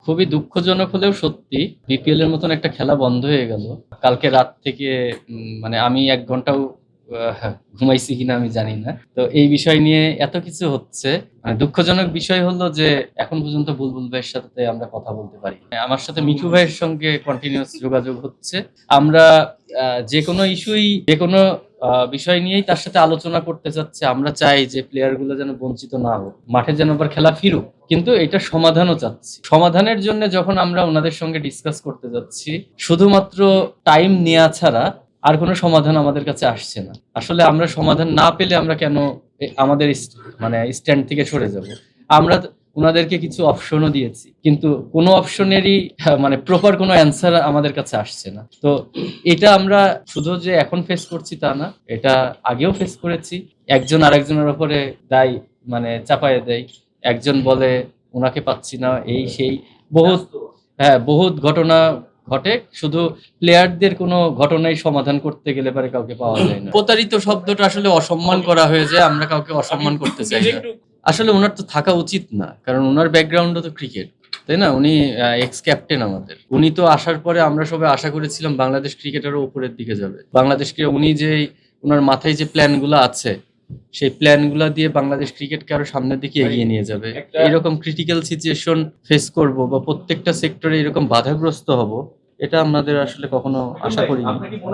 খুবই দুঃখজনক হলেও সত্যি বিপিএল এর মতন একটা খেলা বন্ধ হয়ে গেল। কালকে রাত থেকে মানে আমি ১ ঘন্টাও ঘুমাইছি কিনা আমি জানি না। তো এই বিষয় নিয়ে এত কিছু হচ্ছে। দুঃখজনক বিষয় হলো যে এখন পর্যন্ত বুলবুল ভাইয়ের সাথে আমরা কথা বলতে পারি না। আমার সাথে মিঠু ভাইয়ের সঙ্গে কন্টিনিউয়াস যোগাযোগ হচ্ছে। আমরা যেকোনো ইস্যুই যেকোনো বিষয় নিয়েই তার সাথে আলোচনা করতে চাচ্ছি। আমরা চাই যে প্লেয়ার গুলো যেন বঞ্চিত না হোক, মাঠে যেন আবার খেলা ফিরুক, কিন্তু এটা সমাধানও চাচ্ছি। সমাধানের জন্য যখন আমরা ওনাদের সঙ্গে ডিসকাস করতে যাচ্ছি, শুধুমাত্র টাইম নেওয়া ছাড়া আর কোনো সমাধান আমাদের কাছে আসছে না। আসলে আমরা সমাধান না পেলে আমরা কেন আমাদের মানে স্ট্যান্ড থেকে সরে যাব? আমরা ওনাদেরকে কিছু অপশনও দিয়েছি, কিন্তু কোনো অপশনেরই মানে প্রপার কোনো অ্যান্সার আমাদের কাছে আসছে না। তো এটা আমরা শুধু যে এখন ফেস করছি তা না, এটা আগেও ফেস করেছি। একজন আরেকজনের উপরে দায় মানে চাপায় দেয়। একজন বলে ওনাকে পাচ্ছি না, এই সেই বহুত বহুত ঘটনা ঘটে। শুধু প্লেয়ারদের কোনো ঘটনাই সমাধান করতে গেলে পরে কাউকে পাওয়া যায় না। প্রতারিত শব্দটা আসলে অসম্মান করা হয়ে যায়। আমরা কাউকে অসম্মান করতে চাই না। আসলে ওনার তো থাকা উচিত না, কারণ ওনার ব্যাকগ্রাউন্ডও তো ক্রিকেট, তাই না? উনি এক্স ক্যাপ্টেন আমাদের। উনি তো আসার পরে আমরা সবাই আশা করেছিলাম বাংলাদেশ ক্রিকেটেরও উপরের দিকে যাবে। বাংলাদেশকে উনি যে ওনার মাথায় যে প্ল্যানগুলো আছে, সেই প্ল্যানগুলো দিয়ে বাংলাদেশ ক্রিকেটকে আরো সামনের দিকে এগিয়ে নিয়ে যাবে। এরকম ক্রিটিক্যাল সিচুয়েশন ফেস করব বা প্রত্যেকটা সেক্টরে এরকম বাধাগ্রস্ত হব, এটা আমাদের আসলে কখনো আশা করিনি।